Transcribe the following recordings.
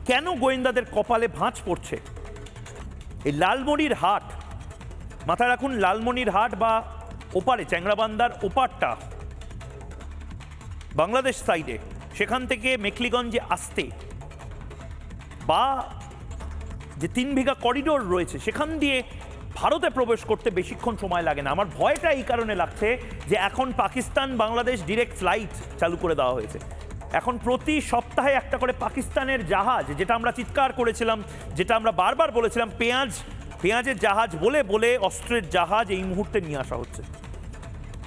কেন গোয়েন্দাদের কপালে ভাঁজ পড়ছে? এই লালমনির হাট, মাথায় রাখুন, লালমনির হাট বা ওপারে চ্যাংড়াবান্ধার ওপারটা বাংলাদেশ সাইডে, সেখান থেকে মেখলিগঞ্জে আসতে বা যে 3 বিঘা করিডোর রয়েছে সেখান দিয়ে ভারতে প্রবেশ করতে বেশিক্ষণ সময় লাগে না। আমার ভয়টা এই কারণে লাগছে যে এখন পাকিস্তান বাংলাদেশ ডিরেক্ট ফ্লাইট চালু করে দেওয়া হয়েছে। এখন প্রতি সপ্তাহে একটা করে পাকিস্তানের জাহাজ, যেটা আমরা চিৎকার করেছিলাম, যেটা আমরা বারবার বলেছিলাম, পেঁয়াজের জাহাজ বলে বলে অস্ত্রের জাহাজ এই মুহূর্তে নিয়ে আসা হচ্ছে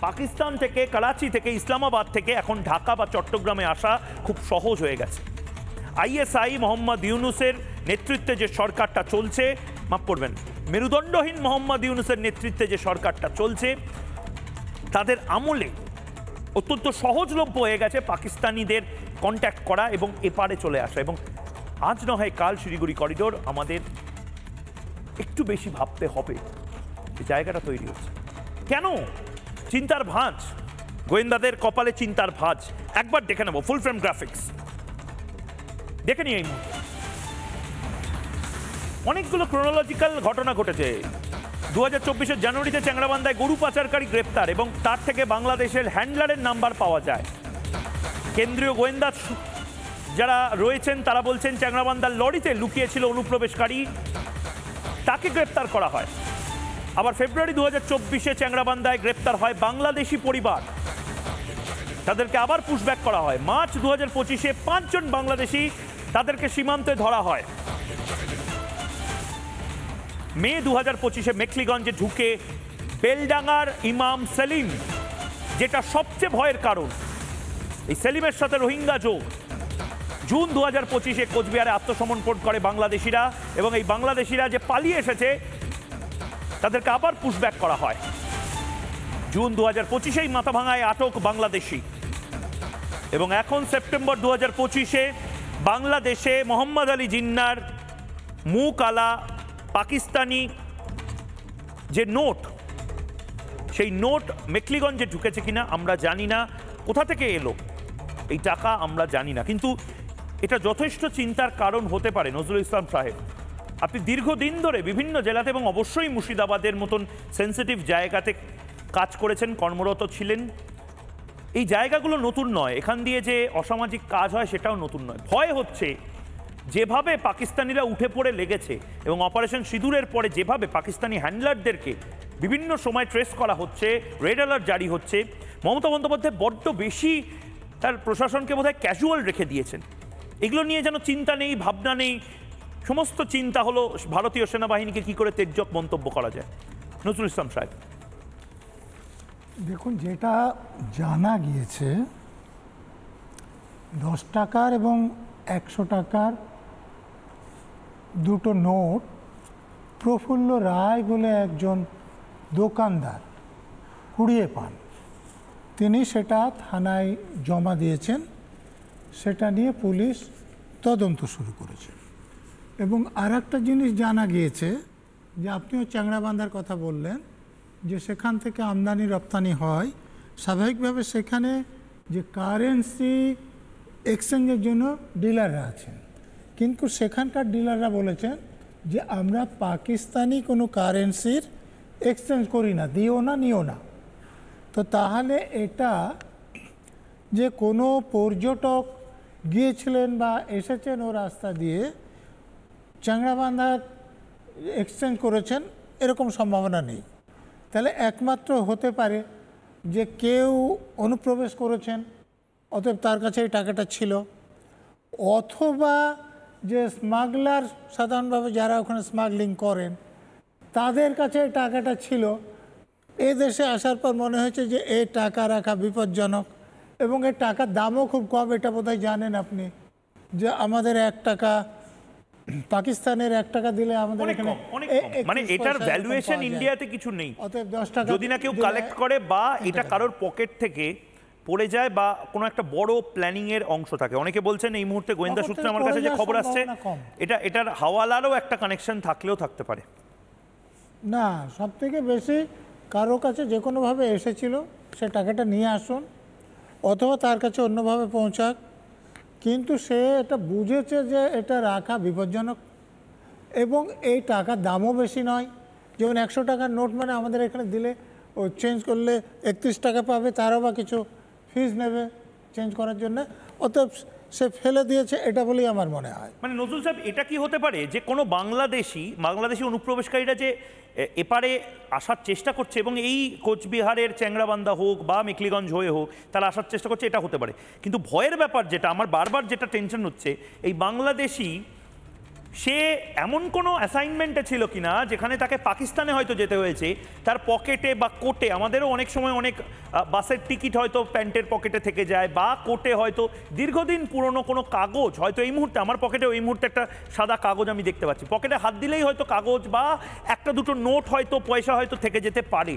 পাকিস্তান থেকে, করাচি থেকে, ইসলামাবাদ থেকে। এখন ঢাকা বা চট্টগ্রামে আসা খুব সহজ হয়ে গেছে। আইএসআই মোহাম্মদ ইউনুসের নেতৃত্বে যে সরকারটা চলছে, মাফ করবেন, মেরুদণ্ডহীন মোহাম্মদ ইউনুসের নেতৃত্বে যে সরকারটা চলছে, তাদের আমলে অত্যন্ত সহজলভ্য হয়ে গেছে পাকিস্তানিদের কন্ট্যাক্ট করা এবং এপারে চলে আসা। এবং আজ না হয় কাল শিলিগুড়ি করিডোর আমাদের একটু বেশি ভাবতে হবে যে জায়গাটা তৈরি হচ্ছে কেন। চিন্তার ভাঁজ, গোয়েন্দাদের কপালে চিন্তার ভাঁজ। একবার দেখে নেব ফুল ফ্রেম গ্রাফিক্স, দেখে নিই। এই মুহূর্তে অনেকগুলো ক্রোনোলজিক্যাল ঘটনা ঘটেছে। 2024 জানুয়ারিতে চ্যাংড়াবান্ধায় গরু পাচারকারী গ্রেপ্তার এবং তার থেকে বাংলাদেশের হ্যান্ডলারের নাম্বার পাওয়া যায়। কেন্দ্রীয় গোয়েন্দা যারা রয়েছেন তারা বলছেন চ্যাংড়াবান্ধার লরিতে লুকিয়েছিল অনুপ্রবেশকারী, তাকে গ্রেপ্তার করা হয়। আবার ফেব্রুয়ারি 2024 চ্যাংড়াবান্ধায় গ্রেপ্তার হয় বাংলাদেশি পরিবার, তাদেরকে আবার পুশব্যাক করা হয়। মার্চ 2025 5 জন বাংলাদেশি, তাদেরকে সীমান্তে ধরা হয়। মে 2025 মেখলিগঞ্জে ঢুকে বেলডাঙ্গার ইমাম সেলিম, যেটা সবচেয়ে ভয়ের কারণ, এই সেলিমের সাথে রোহিঙ্গা যোগ। জুন 2025 কোচবিহারে আত্মসমর্পণ করে বাংলাদেশিরা এবং এই বাংলাদেশিরা যে পালিয়ে এসেছে তাদেরকে আবার পুশব্যাক করা হয়। জুন 2025 মাথাভাঙায় আটক বাংলাদেশি এবং এখন সেপ্টেম্বর 2025 বাংলাদেশে মোহাম্মদ আলী জিন্নার মুখ আলা পাকিস্তানি যে নোট, সেই নোট মেখলিগঞ্জে ঢুকেছে কিনা আমরা জানি না, কোথা থেকে এলো এই টাকা আমরা জানি না, কিন্তু এটা যথেষ্ট চিন্তার কারণ হতে পারে। নজরুল ইসলাম সাহেব, আপনি দীর্ঘদিন ধরে বিভিন্ন জেলাতে এবং অবশ্যই মুর্শিদাবাদের মতন সেন্সিটিভ জায়গাতে কাজ করেছেন, কর্মরত ছিলেন। এই জায়গাগুলো নতুন নয়, এখান দিয়ে যে অসামাজিক কাজ হয় সেটাও নতুন নয়। ভয় হচ্ছে যেভাবে পাকিস্তানিরা উঠে পড়ে লেগেছে এবং অপারেশন সিঁদুরের পরে যেভাবে পাকিস্তানি হ্যান্ডলারদেরকে বিভিন্ন সময় ট্রেস করা হচ্ছে, রেড অ্যালার্ট জারি হচ্ছে, মমতা বন্দ্যোপাধ্যায় বড্ড বেশি তার প্রশাসনকে বোধহয় ক্যাজুয়াল রেখে দিয়েছেন। এগুলো নিয়ে যেন চিন্তা নেই, ভাবনা নেই, সমস্ত চিন্তা হলো ভারতীয় সেনাবাহিনীকে কি করে তের্যক মন্তব্য করা যায়। নজরুল ইসলাম সাহেব, দেখুন, যেটা জানা গিয়েছে 10 টাকার এবং 100 টাকার দুটো নোট প্রফুল্ল রায় বলে একজন দোকানদার কুড়িয়ে পান, তিনি সেটা থানায় জমা দিয়েছেন। সেটা নিয়ে পুলিশ তদন্ত শুরু করেছে। এবং আর একটা জিনিস জানা গিয়েছে যে আপনিও চ্যাংড়াবান্ধার কথা বললেন, যে সেখান থেকে আমদানি রপ্তানি হয়, স্বাভাবিকভাবে সেখানে যে কারেন্সি এক্সচেঞ্জের জন্য ডিলাররা আছেন, কিন্তু সেখানকার ডিলাররা বলেছেন যে আমরা পাকিস্তানি কোনো কারেন্সির এক্সচেঞ্জ করি না, দিও না, নিও না। তো তাহলে এটা যে কোনো পর্যটক গিয়েছিলেন বা এসেছেন ও রাস্তা দিয়ে চ্যাংড়াবান্ধার এক্সচেঞ্জ করেছেন, এরকম সম্ভাবনা নেই। তাহলে একমাত্র হতে পারে যে কেউ অনুপ্রবেশ করেছেন, অতএব তার কাছে এই টাকাটা ছিল, অথবা যে স্মাগলার, সাধারণভাবে যারা ওখানে স্মাগলিং করেন, তাদের কাছে এই টাকাটা ছিল। এ দেশে আসার পর মনে হয়েছে যে এই টাকা রাখা বিপজ্জনক এবং এর টাকার দামও খুব কম। এটা বোধহয় জানেন আপনি যে আমাদের 1 টাকা, পাকিস্তানের 1 টাকা দিলে আমাদের এখানে মানে এটার ভ্যালুয়েশন ইন্ডিয়াতে কিছু নেই। অতএব 10 টাকা যদি না কেউ কালেক্ট করে বা এটা কারোর পকেট থেকে পড়ে যায় বা কোনো একটা বড় প্ল্যানিং এর অংশ থাকে। অনেকে বলছেন এই মুহূর্তে গোয়েন্দা সূত্রে আমার কাছে যে খবর আসছে, এটার হাওয়ালারও একটা কানেকশন থাকলেও থাকতে পারে। না, সব থেকে বেশি কারো কাছে যে কোনোভাবে এসেছিল সে টাকাটা নিয়ে আসুন, অথবা তার কাছে অন্যভাবে পৌঁছাক, কিন্তু সে এটা বুঝেছে যে এটা রাখা বিপজ্জনক এবং এই টাকার দামও বেশি নয়। যেমন 100 টাকার নোট মানে আমাদের এখানে দিলে ও চেঞ্জ করলে 31 টাকা পাবে, তারও বা কিছু ফিস নেবে চেঞ্জ করার জন্য, অতএব সে ফেলে দিয়েছে এটা বলেই আমার মনে হয়। মানে নজরুল সাহেব, এটা কি হতে পারে যে কোনো বাংলাদেশি অনুপ্রবেশকারীরা যে এপারে আসার চেষ্টা করছে এবং এই কোচবিহারের চ্যাংরাবান্ধা হোক বা মেখলিগঞ্জ হয়ে হোক তারা আসার চেষ্টা করছে, এটা হতে পারে। কিন্তু ভয়ের ব্যাপার যেটা আমার বারবার যেটা টেনশন হচ্ছে, এই বাংলাদেশি সে এমন কোনো অ্যাসাইনমেন্টে ছিল কিনা যেখানে তাকে পাকিস্তানে হয়তো যেতে হয়েছে, তার পকেটে বা কোটে, আমাদেরও অনেক সময় অনেক বাসের টিকিট হয়তো প্যান্টের পকেটে থেকে যায়, বা কোটে হয়তো দীর্ঘদিন পুরনো কোনো কাগজ, হয়তো এই মুহূর্তে আমার পকেটেও এই মুহূর্তে একটা সাদা কাগজ আমি দেখতে পাচ্ছি, পকেটে হাত দিলেই হয়তো কাগজ বা একটা দুটো নোট হয়তো পয়সা হয়তো থেকে যেতে পারে।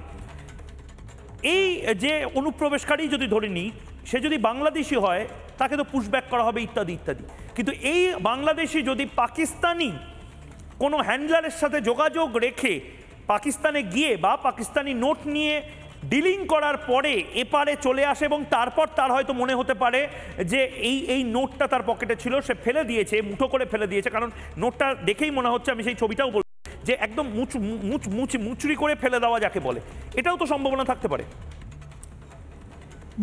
এই যে অনুপ্রবেশকারী যদি ধরে নিই, সে যদি বাংলাদেশি হয় তাকে তো পুশব্যাক করা হবে ইত্যাদি ইত্যাদি, কিন্তু এই বাংলাদেশি যদি পাকিস্তানি কোনো হ্যান্ডলারের সাথে যোগাযোগ রেখে পাকিস্তানে গিয়ে বা পাকিস্তানি নোট নিয়ে ডিলিং করার পরে এপারে চলে আসে এবং তারপর তার হয়তো মনে হতে পারে যে এই নোটটা তার পকেটে ছিল, সে ফেলে দিয়েছে, মুঠো করে ফেলে দিয়েছে, কারণ নোটটা দেখেই মনে হচ্ছে, আমি সেই ছবিটাও বলবো যে একদম মুচড়ি করে ফেলে দেওয়া যাকে বলে, এটাও তো সম্ভাবনা থাকতে পারে।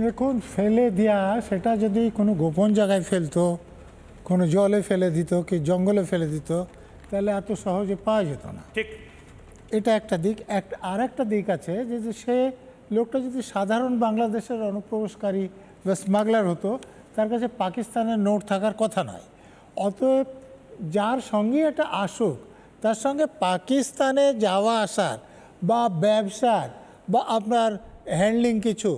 দেখুন, ফেলে দেওয়া সেটা যদি কোনো গোপন জায়গায় ফেলতো, কোনো জলে ফেলে দিত কি জঙ্গলে ফেলে দিত, তাহলে এত সহজে পাওয়া যেত না। ঠিক, এটা একটা দিক। আর একটা দিক আছে যে সে লোকটা যদি সাধারণ বাংলাদেশের অনুপ্রবেশকারী বা স্মাগলার হতো, তার কাছে পাকিস্তানের নোট থাকার কথা নয়। অতএব যার সঙ্গে এটা আসুক, তার সঙ্গে পাকিস্তানে যাওয়া আসার বা ব্যবসার বা আপনার হ্যান্ডলিং কিছু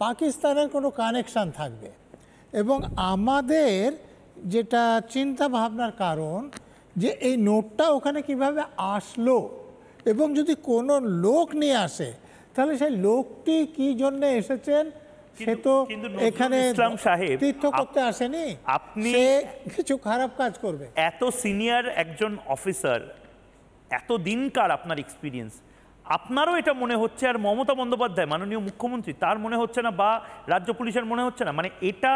পাকিস্তানের কোনো কানেকশান থাকবে। এবং আমাদের যেটা চিন্তা ভাবনার কারণ যে এই নোটটা ওখানে কিভাবে আসলো, এবং যদি কোনো লোক নিয়ে আসে তাহলে সেই লোকটি কি জন্য এসেছেন, সে তো এখানে তীর্থ করতে আসেনি, আপনি কিছু খারাপ কাজ করবে। এত সিনিয়র একজন অফিসার, এত দিনকার আপনার এক্সপিরিয়েন্স, আপনারও এটা মনে হচ্ছে, আর মমতা বন্দ্যোপাধ্যায় মাননীয় মুখ্যমন্ত্রী তার মনে হচ্ছে না, বা রাজ্য পুলিশের মনে হচ্ছে না, মানে এটা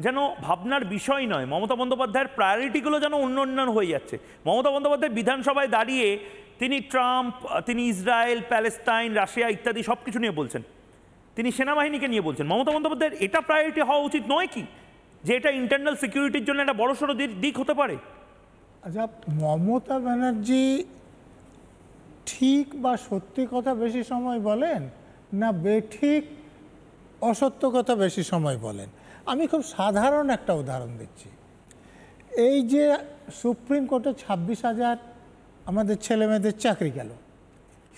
যেন ভাবনার বিষয় নয়, মমতা বন্দ্যোপাধ্যায়ের প্রায়োরিটিগুলো যেন অন্য হয়ে যাচ্ছে। মমতা বন্দ্যোপাধ্যায় বিধানসভায় দাঁড়িয়ে তিনি ট্রাম্প, তিনি ইসরায়েল, প্যালেস্তাইন, রাশিয়া ইত্যাদি সব কিছু নিয়ে বলছেন, তিনি সেনাবাহিনীকে নিয়ে বলছেন। মমতা বন্দ্যোপাধ্যায়ের এটা প্রায়োরিটি হওয়া উচিত নয় কি, যে এটা ইন্টারনাল সিকিউরিটির জন্য একটা বড়সড় দিক হতে পারে? আচ্ছা, মমতা ব্যানার্জি ঠিক বা সত্যি কথা বেশি সময় বলেন না বেঠিক অসত্য কথা বেশি সময় বলেন? আমি খুব সাধারণ একটা উদাহরণ দিচ্ছি। এই যে সুপ্রিম কোর্টে 26,000 আমাদের ছেলেমেয়েদের চাকরি গেল,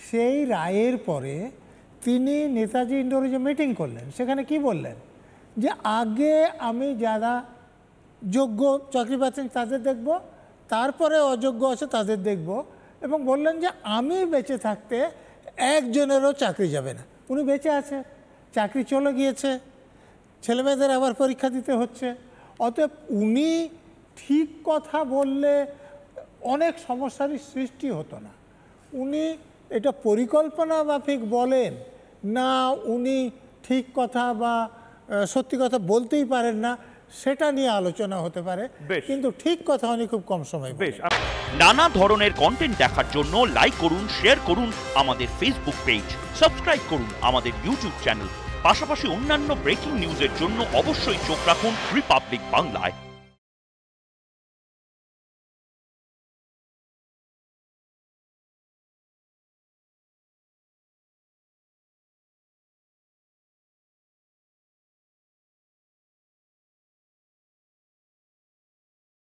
সেই রায়ের পরে তিনি নেতাজি ইন্ডোরে যে মিটিং করলেন, সেখানে কি বললেন যে আগে আমি যারা যোগ্য চাকরি পাচ্ছেন তাদের দেখব, তারপরে অযোগ্য আছে তাদের দেখব, এবং বললেন যে আমি বেঁচে থাকতে একজনেরও চাকরি যাবে না। উনি বেঁচে আছে, চাকরি চলে গিয়েছে, ছেলেমেয়েদের আবার পরীক্ষা দিতে হচ্ছে। অতএব উনি ঠিক কথা বললে অনেক সমস্যারই সৃষ্টি হতো না। উনি এটা পরিকল্পনা মাফিক বলেন না, উনি ঠিক কথা বা সত্যি কথা বলতেই পারেন না, সেটা নিয়ে আলোচনা হতে পারে, কিন্তু ঠিক কথা উনি খুব কম সময়। বেশ, নানা ধরনের কন্টেন্ট দেখার জন্য লাইক করুন, শেয়ার করুন আমাদের ফেসবুক পেজ, সাবস্ক্রাইব করুন আমাদের ইউটিউব চ্যানেল, পাশাপাশি অন্যান্য ব্রেকিং নিউজের জন্য অবশ্যই চোখ রাখুন রিপাবলিক বাংলায়।